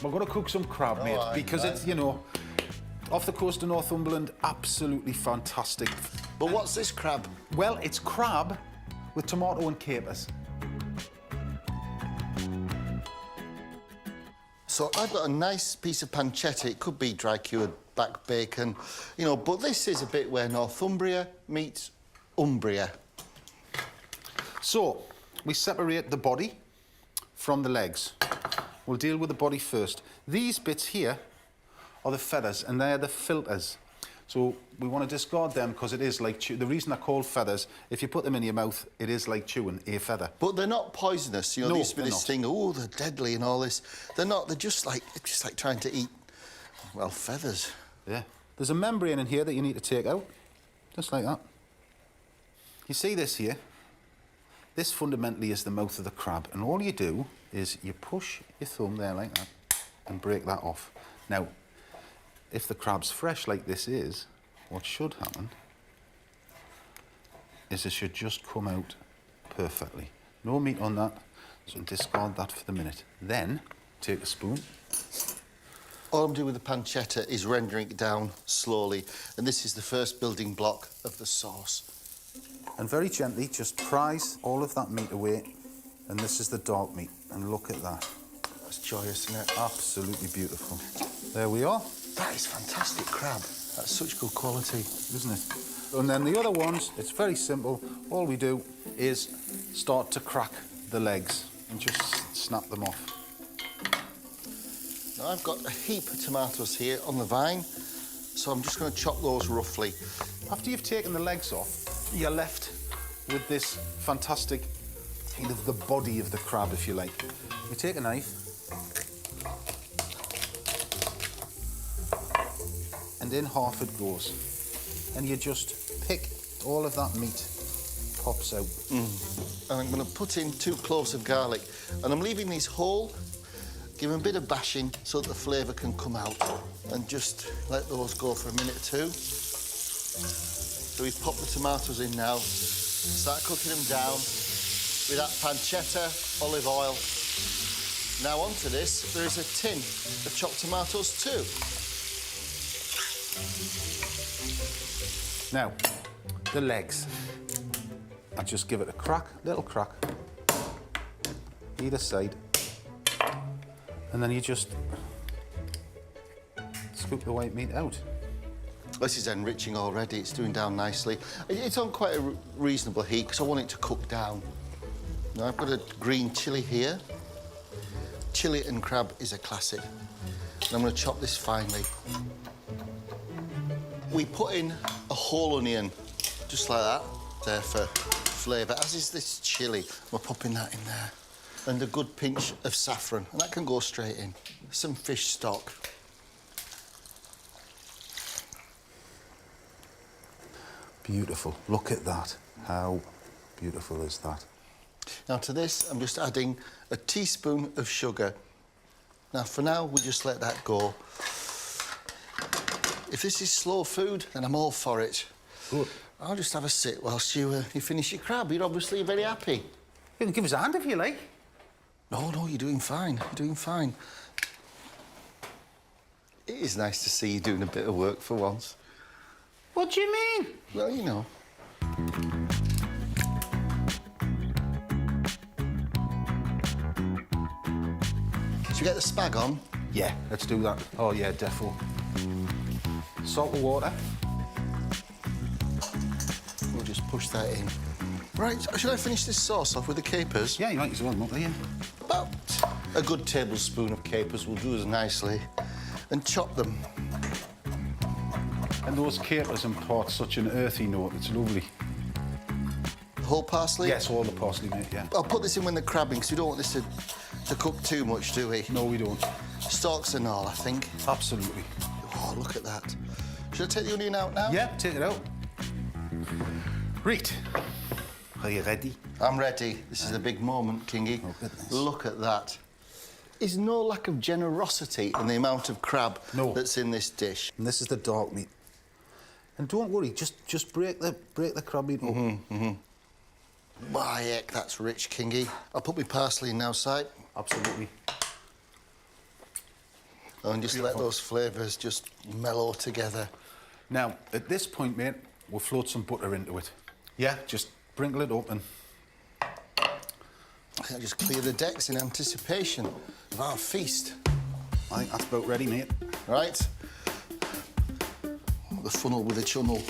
We're going to cook some crab, mate, because it's, you know, off the coast of Northumberland, absolutely fantastic. But what's this crab? Well, it's crab with tomato and capers. So I've got a nice piece of pancetta. It could be dry-cured back bacon, you know, but this is a bit where Northumbria meets Umbria. So, we separate the body from the legs. We'll deal with the body first. These bits here are the feathers, and they're the filters. So we want to discard them because it is like the reason they're called feathers, if you put them in your mouth, it is like chewing a feather. But they're not poisonous, you know. No, there used to be they're this not. thing, oh, they're deadly and all this. They're not. They're just like trying to eat, well, feathers. Yeah. There's a membrane in here that you need to take out, just like that. You see this here? This fundamentally is the mouth of the crab, and all you do is you push your thumb there like that and break that off. Now, if the crab's fresh like this is, what should happen is it should just come out perfectly. No meat on that, so discard that for the minute. Then, take a spoon. All I'm doing with the pancetta is rendering it down slowly, and this is the first building block of the sauce. And very gently, just prise all of that meat away, and this is the dark meat, and look at that. That's joyous, isn't it? Absolutely beautiful. There we are. That is fantastic crab. That's such good quality. Isn't it? And then the other ones, it's very simple. All we do is start to crack the legs and just snap them off. Now, I've got a heap of tomatoes here on the vine, so I'm just going to chop those roughly. After you've taken the legs off, you're left with this fantastic, the body of the crab, if you like. You take a knife, and in half it goes. And you just pick all of that meat, pops out. And I'm going to put in 2 cloves of garlic. And I'm leaving these whole, give them a bit of bashing so that the flavour can come out. And just let those go for a minute or two. So we've popped the tomatoes in now. Start cooking them down with that pancetta, olive oil. Now onto this, there is a tin of chopped tomatoes too. Now, the legs. I just give it a crack, little crack, either side, and then you just scoop the white meat out. This is enriching already, it's doing down nicely. It's on quite a reasonable heat because I want it to cook down. Now I've got a green chilli here. Chilli and crab is a classic. And I'm going to chop this finely. We put in a whole onion, just like that, there for flavour, as is this chilli. We're popping that in there. And a good pinch of saffron, and that can go straight in. Some fish stock. Beautiful. Look at that. How beautiful is that? Now to this, I'm just adding a teaspoon of sugar. Now for now, we just let that go. If this is slow food, then I'm all for it. Good. I'll just have a sit whilst you finish your crab. You're obviously very happy. You can give us a hand if you like. No, you're doing fine. You're doing fine. It is nice to see you doing a bit of work for once. What do you mean? Well, you know. Should we get the spag on? Yeah, let's do that. Oh, yeah, defo. Salt and water. We'll just push that in. Right, should I finish this sauce off with the capers? Yeah, you might as well, won't you? About a good tablespoon of capers will do us nicely. And chop them. And those capers impart such an earthy note. It's lovely. Whole parsley? Yes, all the parsley, mate, yeah. I'll put this in when they're crabbing, because we don't want this to cook too much, do we? No, we don't. Stalks and all, I think. Absolutely. Oh, look at that. Should I take the onion out now? Yeah, take it out. Right. Are you ready? I'm ready. This is a big moment, Kingy. Oh, goodness. Look at that. There's no lack of generosity in the amount of crab that's in this dish. And this is the dark meat. And don't worry, just break the crab meat up. My heck, that's rich, Kingy. I'll put my parsley in now, Si. Absolutely. And just let those flavours just mellow together. Now, at this point, mate, we'll float some butter into it. Yeah, just sprinkle it up and... I'll just clear the decks in anticipation of our feast. I think that's about ready, mate. Right. The funnel with the chunnel.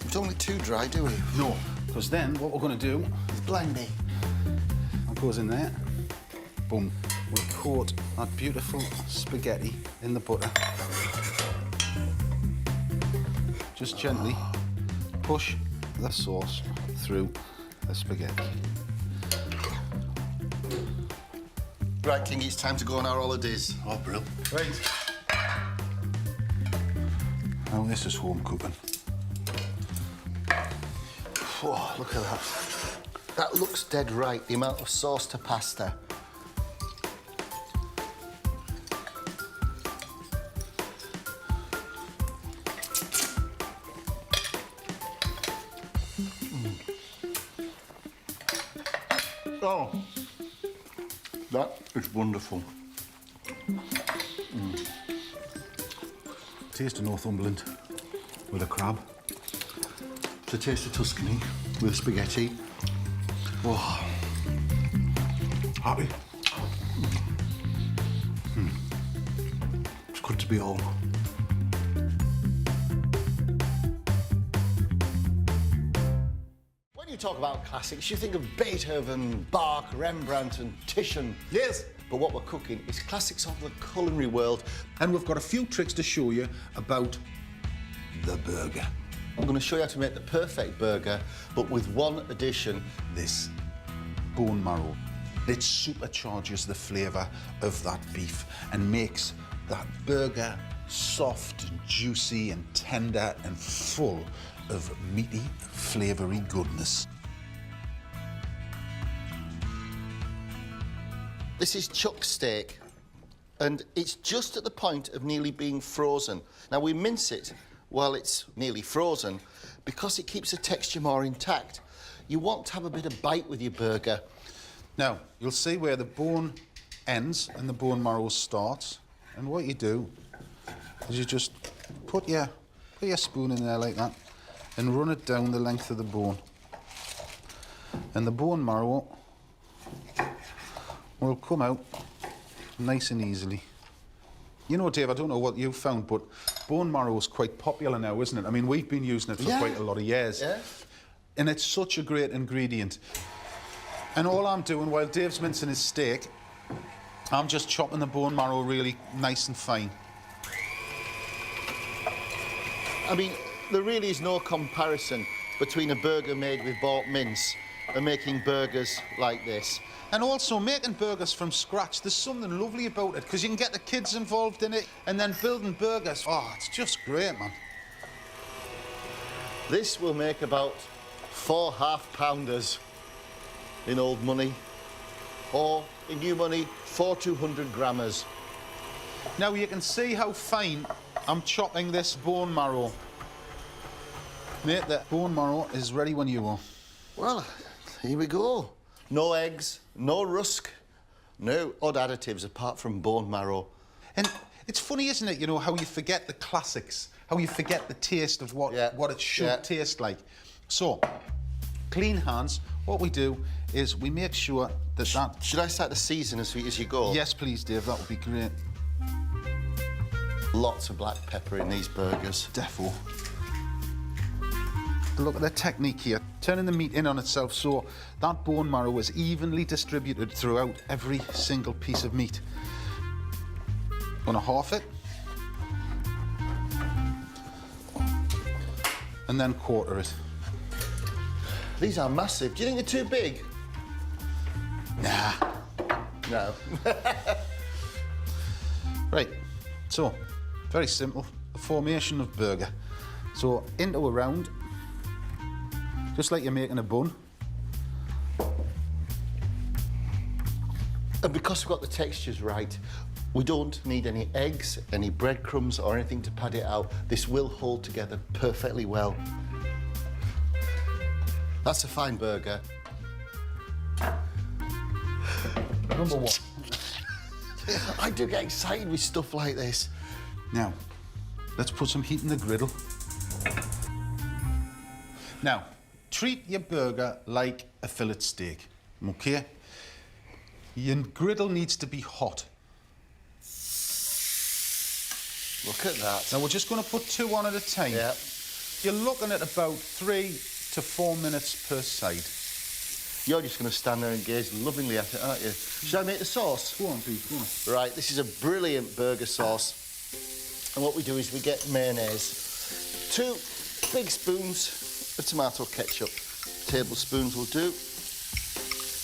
We don't want it too dry, do we? No, because then what we're going to do... Blimey. That goes in there. Boom. We'll coat that beautiful spaghetti in the butter. Just gently push the sauce through the spaghetti. Right, King, it's time to go on our holidays. Oh, brilliant. Right. Oh, this is home cooking. Oh, look at that. That looks dead right, the amount of sauce to pasta. Oh, that is wonderful. Taste of Northumberland with a crab. It's a taste of Tuscany with spaghetti. Oh. Happy? It's good to be home. When you talk about classics, you think of Beethoven, Bach, Rembrandt and Titian. Yes. But what we're cooking is classics of the culinary world. And we've got a few tricks to show you about the burger. I'm going to show you how to make the perfect burger, but with one addition. This bone marrow. It supercharges the flavour of that beef and makes that burger soft and juicy and tender and full of meaty, flavoury goodness. This is chuck steak, and it's just at the point of nearly being frozen. Now, we mince it while it's nearly frozen because it keeps the texture more intact. You want to have a bit of bite with your burger. Now, you'll see where the bone ends and the bone marrow starts. And what you do is you just put your spoon in there like that and run it down the length of the bone. And the bone marrow will come out nice and easily. You know, Dave, I don't know what you found, but bone marrow is quite popular now, isn't it? I mean, we've been using it for quite a lot of years. Yeah. And it's such a great ingredient. And all I'm doing while Dave's mincing his steak, I'm just chopping the bone marrow really nice and fine. I mean, there really is no comparison between a burger made with bought mince and making burgers like this. And also making burgers from scratch, there's something lovely about it because you can get the kids involved in it and then building burgers. Oh, it's just great, man. This will make about 4 half-pounders in old money, or in new money, 4 200 grammars. Now you can see how fine I'm chopping this bone marrow. Mate, the bone marrow is ready when you are. Well, here we go. No eggs, no rusk, no odd additives apart from bone marrow. And it's funny, isn't it, you know, how you forget the classics, how you forget the taste of what it should taste like. So, clean hands, what we do is we make sure that Should I start to season as you go? Yes, please, Dave, that would be great. Lots of black pepper in these burgers. Defo. Look at the technique here, turning the meat in on itself so that bone marrow is evenly distributed throughout every single piece of meat. Gonna half it. And then quarter it. These are massive. Do you think they're too big? Nah. No. Right, so, very simple. The formation of burger. So, into a round, just like you're making a bun. And because we've got the textures right, we don't need any eggs, any breadcrumbs or anything to pad it out. This will hold together perfectly well. That's a fine burger. Number one. I do get excited with stuff like this. Now, let's put some heat in the griddle. Now, treat your burger like a fillet steak, okay? Your griddle needs to be hot. Look at that. Now, we're just going to put 2 on at a time. Yeah. You're looking at about 3 to 4 minutes per side. You're just going to stand there and gaze lovingly at it, aren't you? Should I make the sauce? Go on, please, go on. Right, this is a brilliant burger sauce. And what we do is we get mayonnaise. 2 big spoons of tomato ketchup. Tablespoons will do.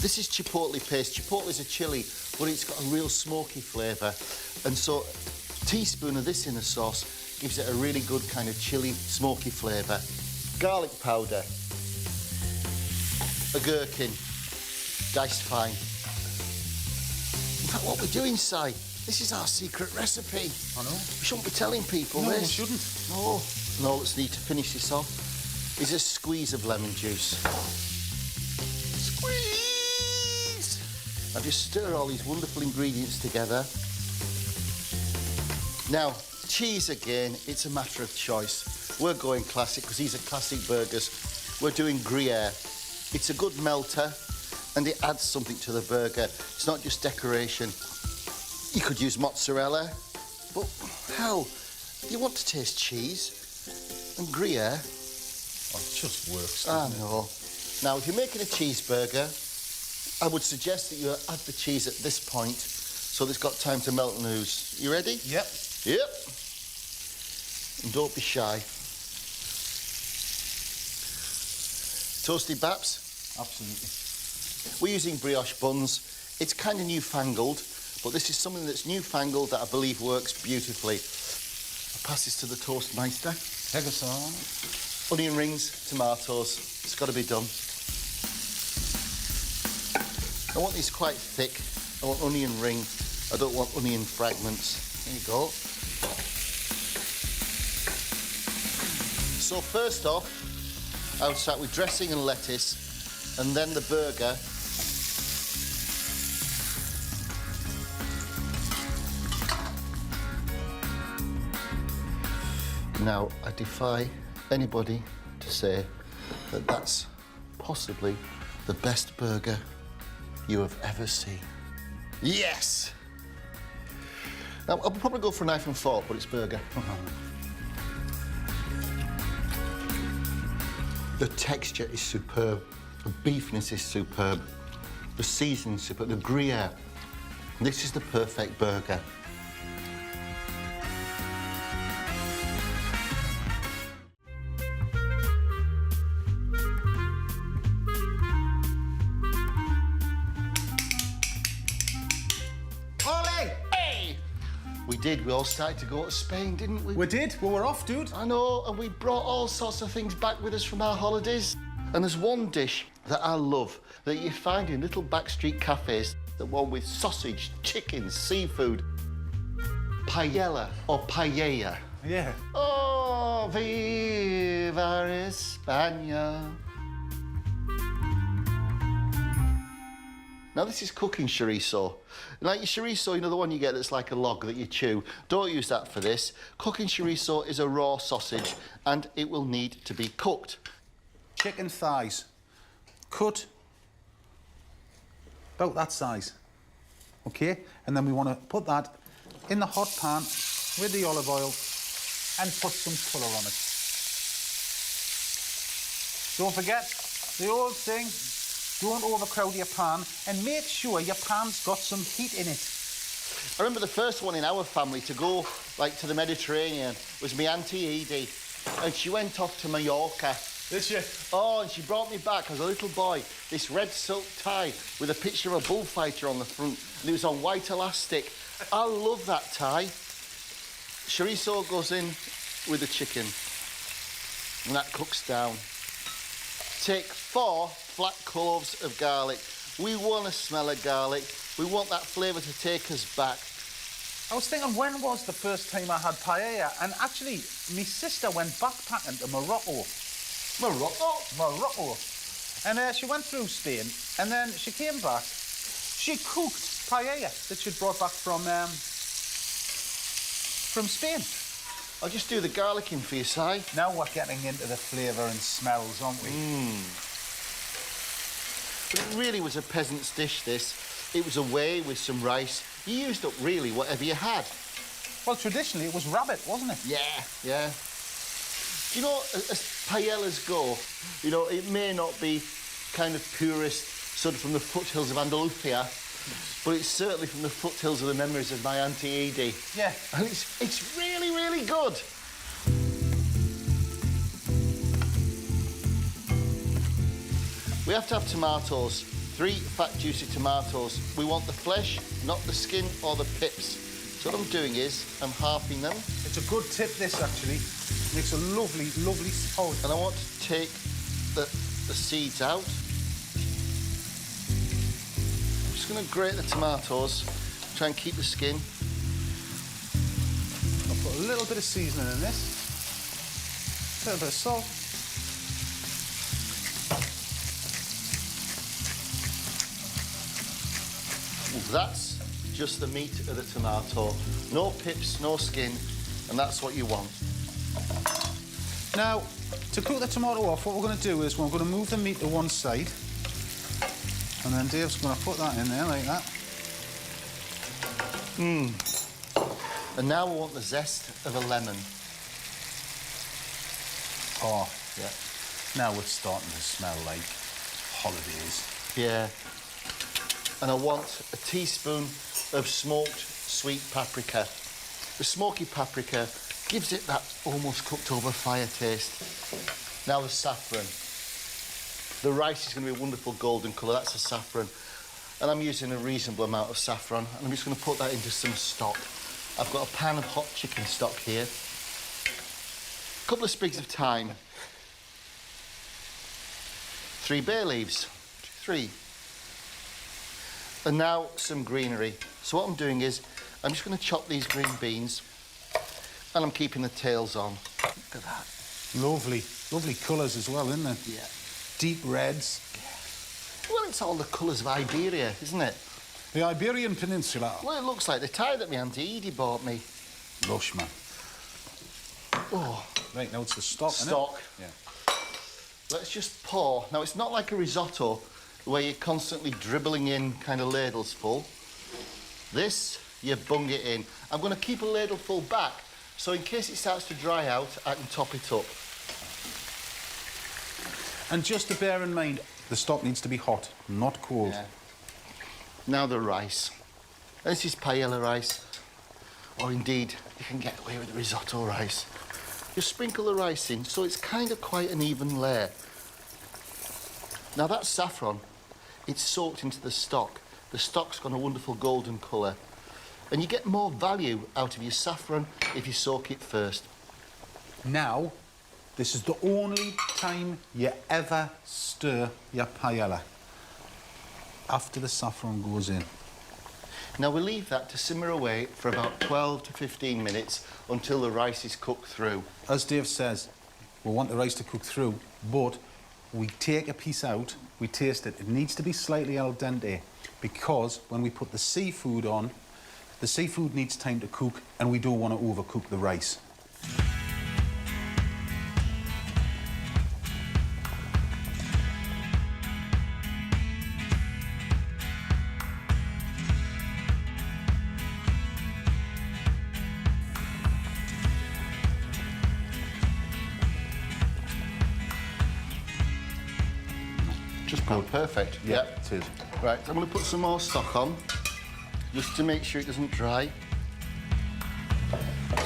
This is chipotle paste. Chipotle is a chilli, but it's got a real smoky flavour. And so a teaspoon of this in the sauce gives it a really good kind of chilli, smoky flavour. Garlic powder. A gherkin, diced fine. In fact, what we're doing, Si, this is our secret recipe. I know. We shouldn't be telling people No, this. we shouldn't. No. And all that's needed to finish this off is a squeeze of lemon juice. Squeeze! Now just stir all these wonderful ingredients together. Now, cheese again, it's a matter of choice. We're going classic because these are classic burgers. We're doing Gruyere. It's a good melter and it adds something to the burger. It's not just decoration. You could use mozzarella, but hell, you want to taste cheese and Gruyere. Oh, it just works. I doesn't it? know. Now, if you're making a cheeseburger, I would suggest that you add the cheese at this point so that it's got time to melt and ooze. You ready? Yep. Yep. And don't be shy. Toasty baps. Absolutely. We're using brioche buns. It's kind of newfangled, but this is something that's newfangled that I believe works beautifully. I'll pass this to the Toastmeister. Take us on. Onion rings, tomatoes. It's got to be done. I want these quite thick. I want onion ring. I don't want onion fragments. There you go. So first off, I would start with dressing and lettuce, and then the burger. Now, I defy anybody to say that that's possibly the best burger you have ever seen. Yes! Now, I'll probably go for a knife and fork, but it's burger. The texture is superb. The beefness is superb. The seasoning is superb. The Gruyere. This is the perfect burger. Ollie! Hey! We did. We all started to go to Spain, didn't we? We did. Well, we're off, dude. I know, and we brought all sorts of things back with us from our holidays. And there's one dish that I love that you find in little backstreet cafes, the one with sausage, chicken, seafood. Paella or paella. Yeah. Oh, viva España. Now, this is cooking chorizo. Like your chorizo, you know, the one you get that's like a log that you chew. Don't use that for this. Cooking chorizo is a raw sausage, and it will need to be cooked. Chicken thighs. Cut about that size. Okay? And then we want to put that in the hot pan with the olive oil and put some colour on it. Don't forget the old thing, don't overcrowd your pan and make sure your pan's got some heat in it. I remember the first one in our family to go, like, to the Mediterranean was my Auntie Edie, and she went off to Mallorca. Did she? Oh, and she brought me back as a little boy this red silk tie with a picture of a bullfighter on the front, and it was on white elastic. I love that tie. Chorizo goes in with the chicken, and that cooks down. Take 4 flat cloves of garlic. We want to smell of garlic. We want that flavour to take us back. I was thinking, when was the first time I had paella? And actually, my sister went backpacking to Morocco. Morocco? And she went through Spain, and then she came back. she cooked paella that she'd brought back from Spain. I'll just do the garlicing for you, Si. Now we're getting into the flavour and smells, aren't we? But it really was a peasant's dish, this. It was a whey with some rice. You used up really whatever you had. Well, traditionally it was rabbit, wasn't it? Yeah, yeah. Do you know, as paellas go, you know, it may not be kind of purist, sort of from the foothills of Andalusia, but it's certainly from the foothills of the memories of my Auntie Edie. Yeah. And it's really, really good. We have to have tomatoes, 3 fat, juicy tomatoes. We want the flesh, not the skin or the pips. So what I'm doing is, I'm halving them. It's a good tip, this, actually. Makes a lovely, lovely sauce. And I want to take the seeds out. I'm just going to grate the tomatoes, try and keep the skin. I'll put a little bit of seasoning in this. A little bit of salt. That's just the meat of the tomato. No pips, no skin, and that's what you want. Now, to cook the tomato off, what we're going to do is we're going to move the meat to one side. And then Dave's going to put that in there like that. And now we want the zest of a lemon. Oh, yeah. Now it's starting to smell like holidays. Yeah. And I want a teaspoon of smoked sweet paprika. The smoky paprika gives it that almost cooked over fire taste. Now the saffron. The rice is going to be a wonderful golden colour, that's the saffron. And I'm using a reasonable amount of saffron, and I'm just going to put that into some stock. I've got a pan of hot chicken stock here. A couple of sprigs of thyme. 3 bay leaves. 3. And now some greenery. So what I'm doing is, I'm just going to chop these green beans, and I'm keeping the tails on. Look at that. Lovely. Lovely colours as well, isn't it? Yeah. Deep reds. Well, it's all the colours of Iberia, isn't it? The Iberian Peninsula. Well, it looks like the tie that my Auntie Edie bought me. Lush, man. Oh. Right, now it's the stock, isn't it? Stock. Yeah. Let's just pour. Now, it's not like a risotto where you're constantly dribbling in kind of ladles full. This, you bung it in. I'm going to keep a ladle full back, so in case it starts to dry out, I can top it up. And just to bear in mind, the stock needs to be hot, not cold. Yeah. Now the rice. This is paella rice. Or indeed, you can get away with risotto rice. You sprinkle the rice in, so it's kind of quite an even layer. Now that saffron, it's soaked into the stock. The stock's got a wonderful golden colour. And you get more value out of your saffron if you soak it first. Now, this is the only time you ever stir your paella. After the saffron goes in. Now we leave that to simmer away for about 12 to 15 minutes until the rice is cooked through. As Dave says, we want the rice to cook through, but we take a piece out, we taste it. It needs to be slightly al dente because when we put the seafood on, the seafood needs time to cook and we don't want to overcook the rice. Just about perfect. Yeah, it is. Right, I'm going to put some more stock on, just to make sure it doesn't dry.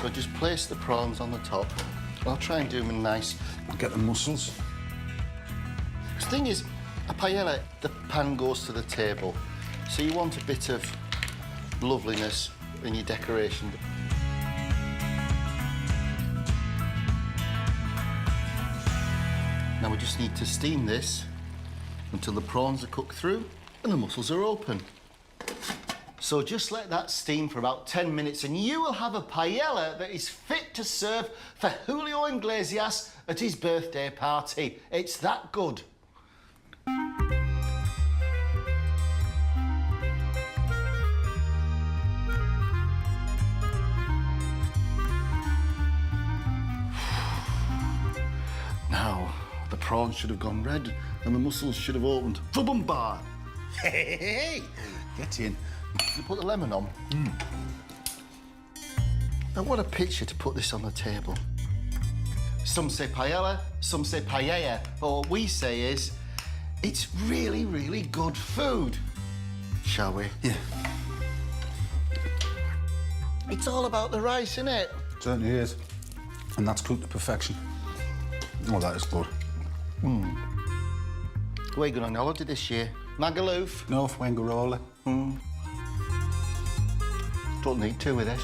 So just place the prawns on the top. I'll try and do them in nice. Get the mussels. The thing is, a paella, the pan goes to the table. So you want a bit of loveliness in your decoration. Now we just need to steam this until the prawns are cooked through and the mussels are open. So just let that steam for about 10 minutes and you will have a paella that is fit to serve for Julio Iglesias at his birthday party. It's that good. prawns should have gone red and the mussels should have opened. Bar. Hey, get in. You put the lemon on. Now, what a picture to put this on the table. Some say paella, some say paella, but what we say is, it's really, really good food. Shall we? Yeah. It's all about the rice, isn't it? Certainly is. And that's cooked to perfection. Oh, that is good. Where are you going on holiday this year? Magaluf? North Wengarola. Don't need to with this.